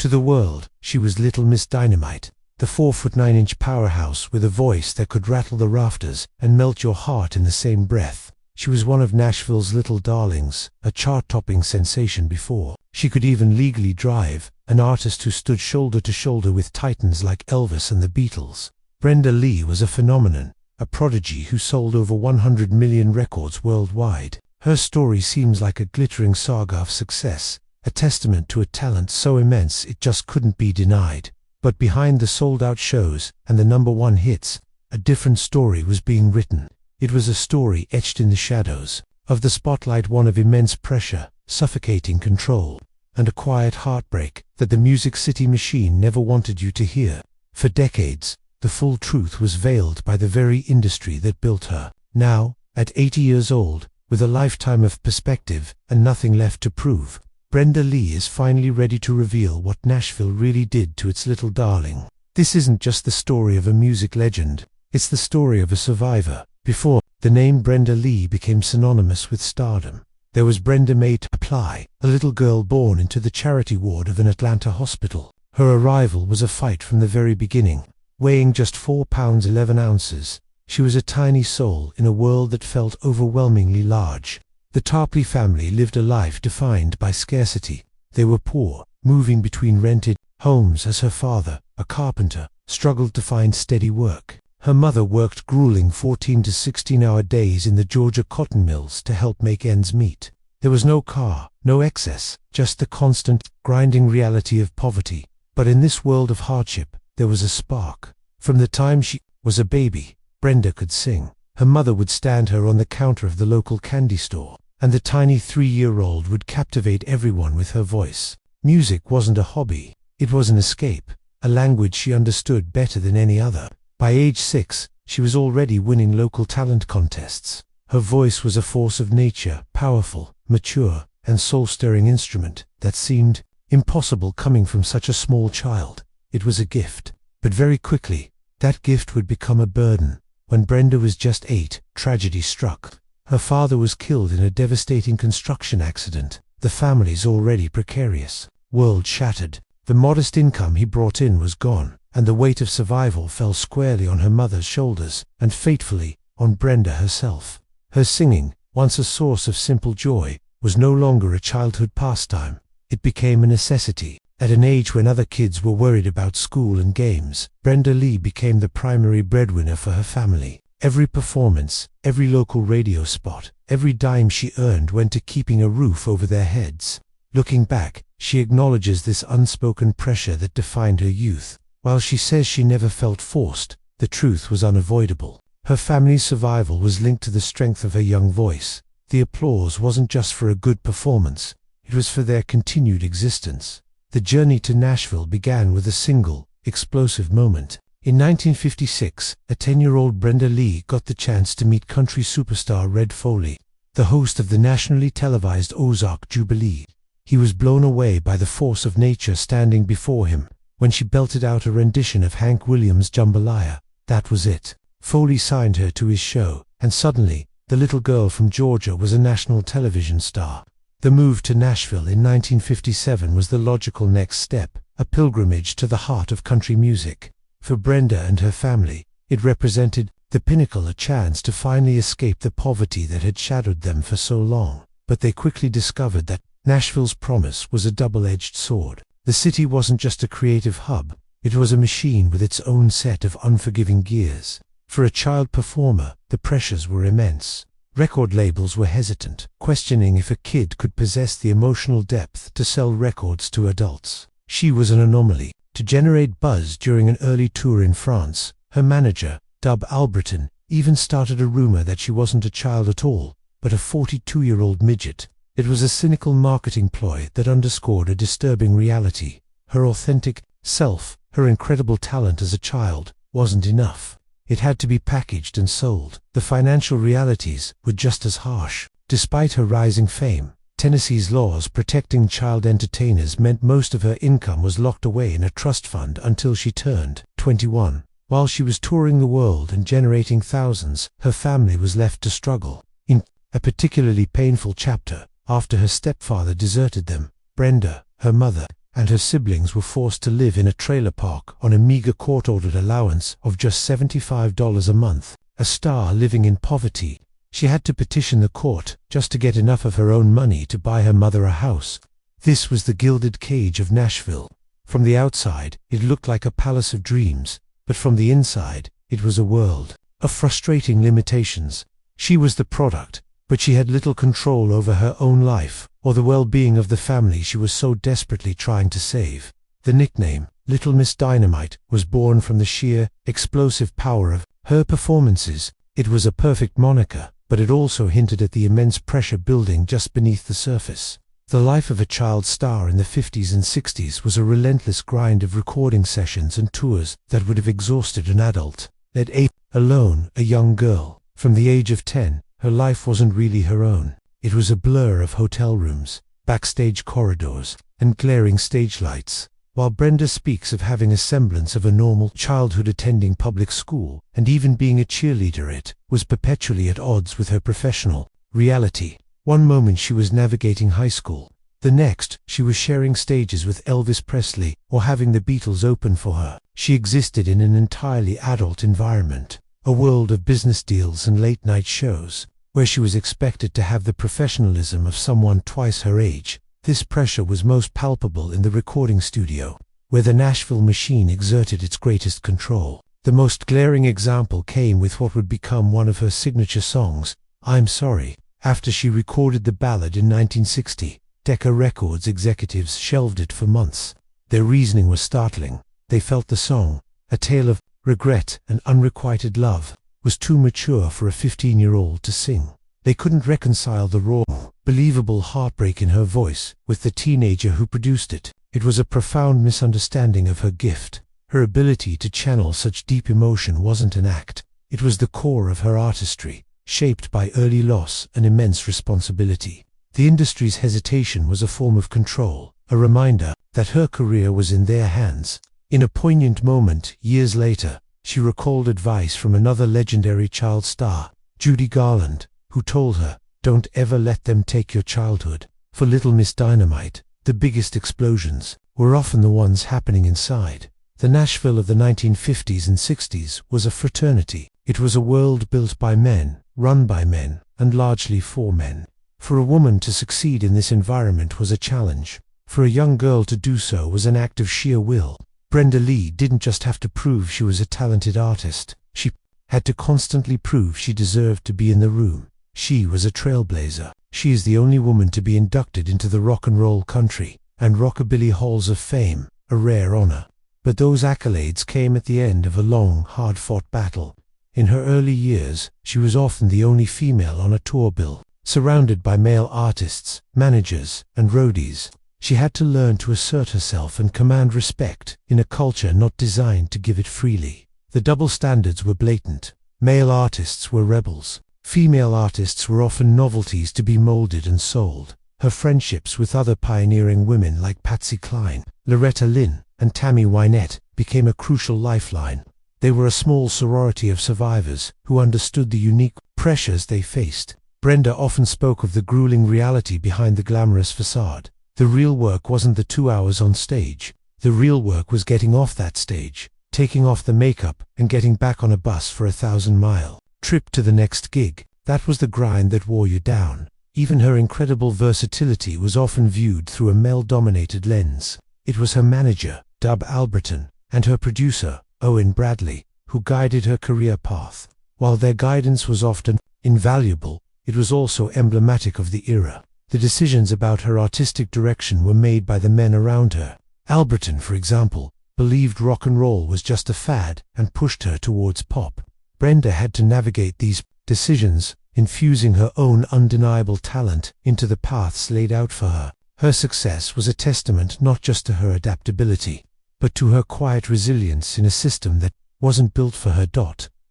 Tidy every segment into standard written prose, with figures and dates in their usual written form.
To the world, she was Little Miss Dynamite, the 4'9" powerhouse with a voice that could rattle the rafters and melt your heart in the same breath. She was one of Nashville's little darlings, a chart-topping sensation before she could even legally drive, an artist who stood shoulder to shoulder with titans like Elvis and the Beatles. Brenda Lee was a phenomenon, a prodigy who sold over 100 million records worldwide. Her story seems like a glittering saga of success, a testament to a talent so immense it just couldn't be denied. But behind the sold-out shows and the #1 hits, a different story was being written. It was a story etched in the shadows of the spotlight, one of immense pressure, suffocating control, and a quiet heartbreak that the Music City machine never wanted you to hear. For decades, the full truth was veiled by the very industry that built her. Now, at 80 years old, with a lifetime of perspective and nothing left to prove, Brenda Lee is finally ready to reveal what Nashville really did to its little darling. This isn't just the story of a music legend, it's the story of a survivor. Before the name Brenda Lee became synonymous with stardom, there was Brenda Mae Apply, a little girl born into the charity ward of an Atlanta hospital. Her arrival was a fight from the very beginning. Weighing just 4 pounds 11 ounces, she was a tiny soul in a world that felt overwhelmingly large. The Tarpley family lived a life defined by scarcity. They were poor, moving between rented homes as her father, a carpenter, struggled to find steady work. Her mother worked grueling 14 to 16-hour days in the Georgia cotton mills to help make ends meet. There was no car, no excess, just the constant, grinding reality of poverty. But in this world of hardship, there was a spark. From the time she was a baby, Brenda could sing. Her mother would stand her on the counter of the local candy store, and the tiny 3-year-old would captivate everyone with her voice. Music wasn't a hobby, it was an escape, a language she understood better than any other. By age 6, she was already winning local talent contests. Her voice was a force of nature, powerful, mature, and soul-stirring instrument that seemed impossible coming from such a small child. It was a gift, but very quickly, that gift would become a burden. When Brenda was just 8, tragedy struck. Her father was killed in a devastating construction accident. The family's already precarious world shattered. The modest income he brought in was gone, and the weight of survival fell squarely on her mother's shoulders, and fatefully, on Brenda herself. Her singing, once a source of simple joy, was no longer a childhood pastime. It became a necessity. At an age when other kids were worried about school and games, Brenda Lee became the primary breadwinner for her family. Every performance, every local radio spot, every dime she earned went to keeping a roof over their heads. Looking back, she acknowledges this unspoken pressure that defined her youth. While she says she never felt forced, the truth was unavoidable. Her family's survival was linked to the strength of her young voice. The applause wasn't just for a good performance, it was for their continued existence. The journey to Nashville began with a single, explosive moment. In 1956, a 10-year-old Brenda Lee got the chance to meet country superstar Red Foley, the host of the nationally televised Ozark Jubilee. He was blown away by the force of nature standing before him. When she belted out a rendition of Hank Williams' Jambalaya, that was it. Foley signed her to his show, and suddenly, the little girl from Georgia was a national television star. The move to Nashville in 1957 was the logical next step, a pilgrimage to the heart of country music. For Brenda and her family, it represented the pinnacle, a chance to finally escape the poverty that had shadowed them for so long. But they quickly discovered that Nashville's promise was a double-edged sword. The city wasn't just a creative hub, it was a machine with its own set of unforgiving gears. For a child performer, the pressures were immense. Record labels were hesitant, questioning if a kid could possess the emotional depth to sell records to adults. She was an anomaly. To generate buzz during an early tour in France, her manager, Dub Alberton, even started a rumor that she wasn't a child at all, but a 42-year-old midget. It was a cynical marketing ploy that underscored a disturbing reality. Her authentic self, her incredible talent as a child, wasn't enough. It had to be packaged and sold. The financial realities were just as harsh. Despite her rising fame, Tennessee's laws protecting child entertainers meant most of her income was locked away in a trust fund until she turned 21. While she was touring the world and generating thousands, her family was left to struggle. In a particularly painful chapter, after her stepfather deserted them, Brenda, her mother, and her siblings were forced to live in a trailer park on a meager court-ordered allowance of just $75 a month. A star living in poverty, she had to petition the court just to get enough of her own money to buy her mother a house. This was the gilded cage of Nashville. From the outside, it looked like a palace of dreams, but from the inside, it was a world of frustrating limitations. She was the product, but she had little control over her own life or the well-being of the family she was so desperately trying to save. The nickname, Little Miss Dynamite, was born from the sheer, explosive power of her performances. It was a perfect moniker, but it also hinted at the immense pressure building just beneath the surface. The life of a child star in the 50s and 60s was a relentless grind of recording sessions and tours that would have exhausted an adult. Let alone a young girl. From the age of 10, her life wasn't really her own. It was a blur of hotel rooms, backstage corridors, and glaring stage lights. While Brenda speaks of having a semblance of a normal childhood attending public school, and even being a cheerleader, it was perpetually at odds with her professional reality. One moment she was navigating high school, the next she was sharing stages with Elvis Presley or having the Beatles open for her. She existed in an entirely adult environment, a world of business deals and late-night shows, where she was expected to have the professionalism of someone twice her age. This pressure was most palpable in the recording studio, where the Nashville machine exerted its greatest control. The most glaring example came with what would become one of her signature songs, I'm Sorry. After she recorded the ballad in 1960, Decca Records executives shelved it for months. Their reasoning was startling. They felt the song, a tale of regret and unrequited love, was too mature for a 15-year-old to sing. They couldn't reconcile the raw, believable heartbreak in her voice with the teenager who produced it. It was a profound misunderstanding of her gift. Her ability to channel such deep emotion wasn't an act. It was the core of her artistry, shaped by early loss and immense responsibility. The industry's hesitation was a form of control, a reminder that her career was in their hands. In a poignant moment, years later, she recalled advice from another legendary child star, Judy Garland, who told her, "Don't ever let them take your childhood." For Little Miss Dynamite, the biggest explosions were often the ones happening inside. The Nashville of the 1950s and 60s was a fraternity. It was a world built by men, run by men, and largely for men. For a woman to succeed in this environment was a challenge. For a young girl to do so was an act of sheer will. Brenda Lee didn't just have to prove she was a talented artist. She had to constantly prove she deserved to be in the room. She was a trailblazer. She is the only woman to be inducted into the Rock and Roll Country and Rockabilly Halls of Fame, a rare honor. But those accolades came at the end of a long, hard-fought battle. In her early years, she was often the only female on a tour bill, surrounded by male artists, managers, and roadies. She had to learn to assert herself and command respect in a culture not designed to give it freely. The double standards were blatant. Male artists were rebels. Female artists were often novelties to be molded and sold. Her friendships with other pioneering women like Patsy Cline, Loretta Lynn, and Tammy Wynette became a crucial lifeline. They were a small sorority of survivors who understood the unique pressures they faced. Brenda often spoke of the grueling reality behind the glamorous facade. The real work wasn't the 2 hours on stage. The real work was getting off that stage, taking off the makeup, and getting back on a bus for a 1,000-mile trip to the next gig. That was the grind that wore you down. Even her incredible versatility was often viewed through a male-dominated lens. It was her manager, Dub Alberton, and her producer, Owen Bradley, who guided her career path. While their guidance was often invaluable, it was also emblematic of the era. The decisions about her artistic direction were made by the men around her. Alberton, for example, believed rock and roll was just a fad and pushed her towards pop. Brenda had to navigate these decisions, infusing her own undeniable talent into the paths laid out for her. Her success was a testament not just to her adaptability, but to her quiet resilience in a system that wasn't built for her.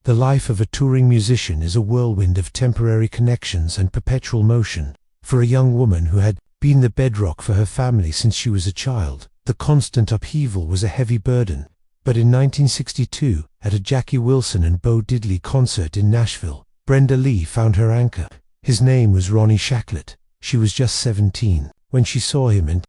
The life of a touring musician is a whirlwind of temporary connections and perpetual motion. For a young woman who had been the bedrock for her family since she was a child, the constant upheaval was a heavy burden. But in 1962, at a Jackie Wilson and Bo Diddley concert in Nashville, Brenda Lee found her anchor. His name was Ronnie Shacklett. She was just 17 when she saw him, and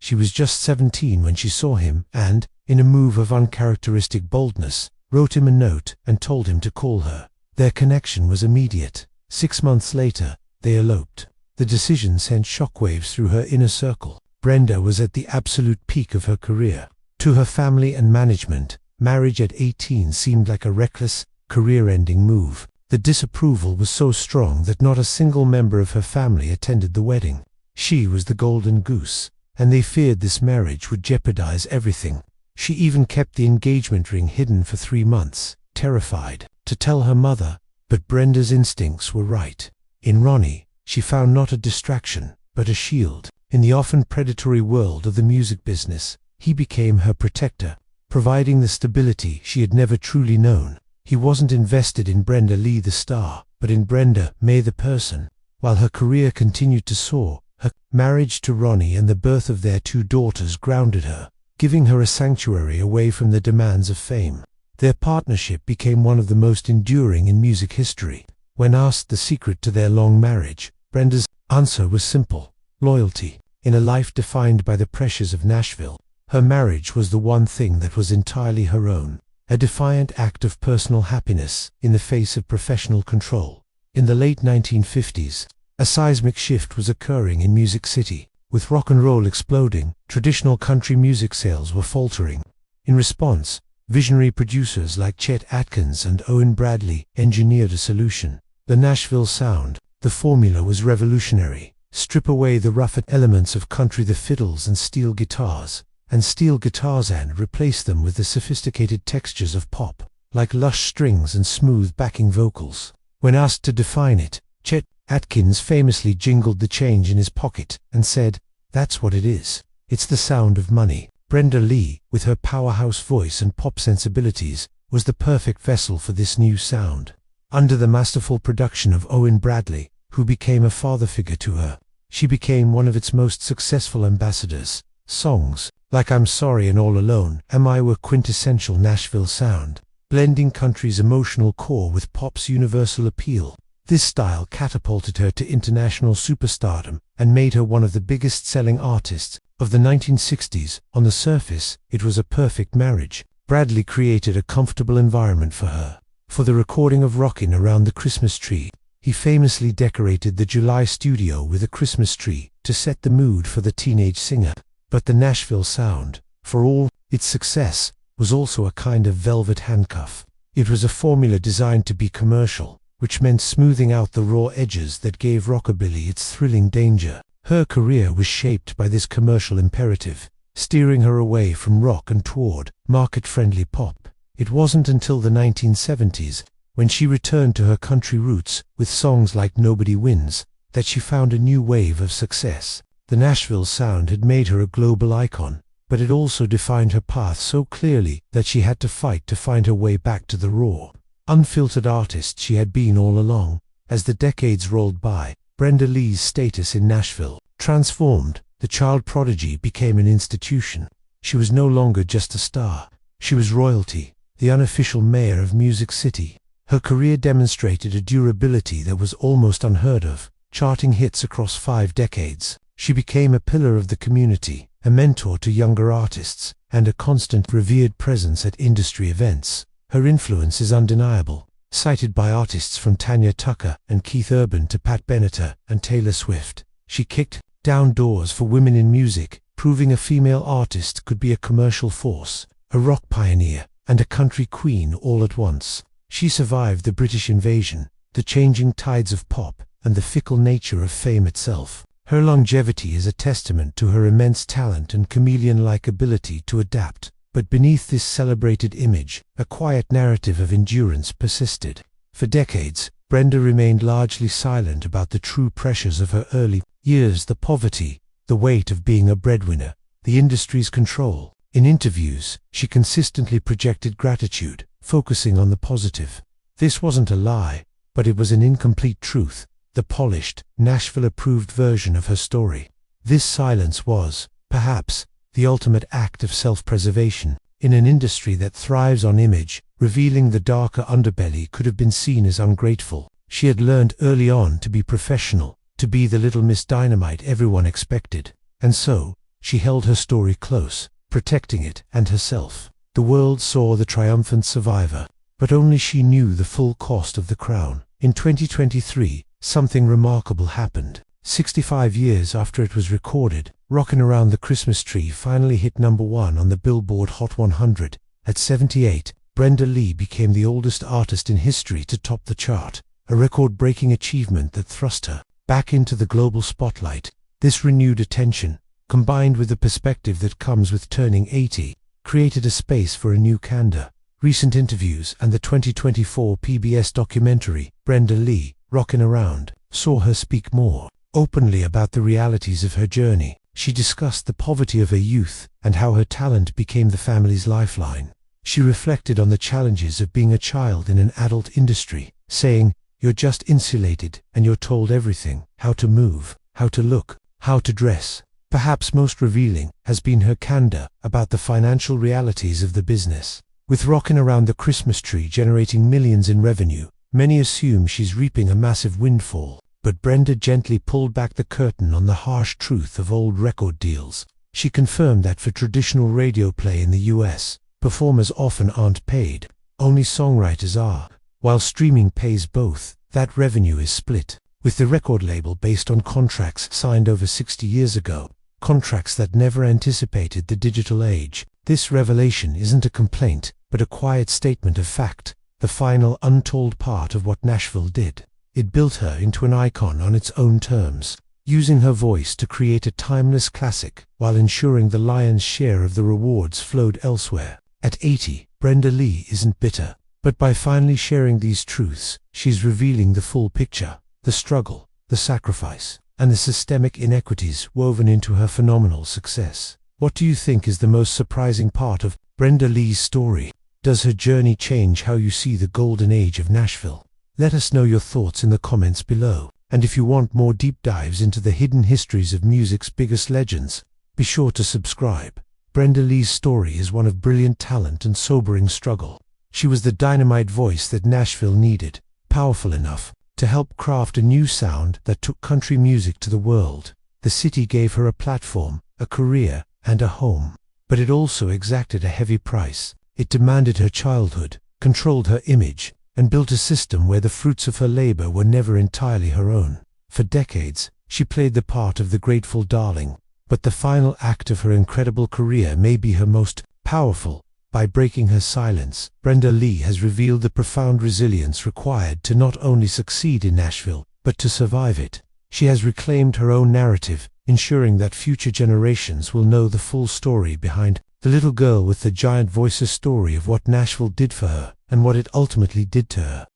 She was just 17 when she saw him and, in a move of uncharacteristic boldness, wrote him a note and told him to call her. Their connection was immediate. 6 months later, they eloped. The decision sent shockwaves through her inner circle. Brenda was at the absolute peak of her career. To her family and management, marriage at 18 seemed like a reckless, career-ending move. The disapproval was so strong that not a single member of her family attended the wedding. She was the golden goose, and they feared this marriage would jeopardize everything. She even kept the engagement ring hidden for 3 months, terrified to tell her mother, but Brenda's instincts were right. In Ronnie, she found not a distraction, but a shield. In the often predatory world of the music business, he became her protector, providing the stability she had never truly known. He wasn't invested in Brenda Lee the star, but in Brenda May the person. While her career continued to soar, her marriage to Ronnie and the birth of their 2 daughters grounded her, giving her a sanctuary away from the demands of fame. Their partnership became one of the most enduring in music history. When asked the secret to their long marriage, Brenda's answer was simple: loyalty. In a life defined by the pressures of Nashville, her marriage was the one thing that was entirely her own, a defiant act of personal happiness in the face of professional control. In the late 1950s, a seismic shift was occurring in Music City. With rock and roll exploding, traditional country music sales were faltering. In response, visionary producers like Chet Atkins and Owen Bradley engineered a solution: the Nashville sound. The formula was revolutionary. Strip away the rougher elements of country, the fiddles and steel guitars, and replace them with the sophisticated textures of pop, like lush strings and smooth backing vocals. When asked to define it, Chet Atkins famously jingled the change in his pocket and said, "That's what it is. It's the sound of money." Brenda Lee, with her powerhouse voice and pop sensibilities, was the perfect vessel for this new sound. Under the masterful production of Owen Bradley, who became a father figure to her, she became one of its most successful ambassadors. Songs like I'm Sorry and All Alone were quintessential Nashville sound, blending country's emotional core with pop's universal appeal. This style catapulted her to international superstardom and made her one of the biggest-selling artists of the 1960s. On the surface, it was a perfect marriage. Bradley created a comfortable environment for her. For the recording of Rockin' Around the Christmas Tree, he famously decorated the July studio with a Christmas tree to set the mood for the teenage singer. But the Nashville sound, for all its success, was also a kind of velvet handcuff. It was a formula designed to be commercial, which meant smoothing out the raw edges that gave rockabilly its thrilling danger. Her career was shaped by this commercial imperative, steering her away from rock and toward market-friendly pop. It wasn't until the 1970s, when she returned to her country roots with songs like Nobody Wins, that she found a new wave of success. The Nashville sound had made her a global icon, but it also defined her path so clearly that she had to fight to find her way back to the raw, unfiltered artist she had been all along. As the decades rolled by, Brenda Lee's status in Nashville transformed. The child prodigy became an institution. She was no longer just a star. She was royalty, the unofficial mayor of Music City. Her career demonstrated a durability that was almost unheard of, charting hits across 5 decades. She became a pillar of the community, a mentor to younger artists, and a constant, revered presence at industry events. Her influence is undeniable, cited by artists from Tanya Tucker and Keith Urban to Pat Benatar and Taylor Swift. She kicked down doors for women in music, proving a female artist could be a commercial force, a rock pioneer, and a country queen all at once. She survived the British invasion, the changing tides of pop, and the fickle nature of fame itself. Her longevity is a testament to her immense talent and chameleon-like ability to adapt. But beneath this celebrated image, a quiet narrative of endurance persisted. For decades, Brenda remained largely silent about the true pressures of her early years: the poverty, the weight of being a breadwinner, the industry's control. In interviews, she consistently projected gratitude, focusing on the positive. This wasn't a lie, but it was an incomplete truth, the polished, Nashville-approved version of her story. This silence was, perhaps, the ultimate act of self-preservation. In an industry that thrives on image, revealing the darker underbelly could have been seen as ungrateful. She had learned early on to be professional, to be the Little Miss Dynamite everyone expected. And so, she held her story close, protecting it and herself. The world saw the triumphant survivor, but only she knew the full cost of the crown. In 2023, something remarkable happened. 65 years after it was recorded, "Rockin' Around the Christmas Tree" finally hit #1 on the Billboard Hot 100. At 78, Brenda Lee became the oldest artist in history to top the chart, a record-breaking achievement that thrust her back into the global spotlight. This renewed attention, combined with the perspective that comes with turning 80, created a space for a new candor. Recent interviews and the 2024 PBS documentary, Brenda Lee, Rockin' Around, saw her speak more openly about the realities of her journey. She discussed the poverty of her youth and how her talent became the family's lifeline. She reflected on the challenges of being a child in an adult industry, saying, "You're just insulated and you're told everything: how to move, how to look, how to dress." Perhaps most revealing has been her candor about the financial realities of the business. With Rockin' Around the Christmas Tree generating millions in revenue, many assume she's reaping a massive windfall. But Brenda gently pulled back the curtain on the harsh truth of old record deals. She confirmed that for traditional radio play in the US, performers often aren't paid. Only songwriters are. While streaming pays both, that revenue is split, with the record label based on contracts signed over 60 years ago, contracts that never anticipated the digital age. This revelation isn't a complaint, but a quiet statement of fact, the final untold part of what Nashville did. It built her into an icon on its own terms, using her voice to create a timeless classic while ensuring the lion's share of the rewards flowed elsewhere. At 80, Brenda Lee isn't bitter, but by finally sharing these truths, she's revealing the full picture: the struggle, the sacrifice, and the systemic inequities woven into her phenomenal success. What do you think is the most surprising part of Brenda Lee's story? Does her journey change how you see the golden age of Nashville? Let us know your thoughts in the comments below. And if you want more deep dives into the hidden histories of music's biggest legends, be sure to subscribe. Brenda Lee's story is one of brilliant talent and sobering struggle. She was the dynamite voice that Nashville needed, powerful enough to help craft a new sound that took country music to the world. The city gave her a platform, a career, and a home. But it also exacted a heavy price. It demanded her childhood, controlled her image, and built a system where the fruits of her labor were never entirely her own. For decades, she played the part of the grateful darling, but the final act of her incredible career may be her most powerful. By breaking her silence, Brenda Lee has revealed the profound resilience required to not only succeed in Nashville, but to survive it. She has reclaimed her own narrative, ensuring that future generations will know the full story behind the little girl with the giant voice's story of what Nashville did for her and what it ultimately did to her.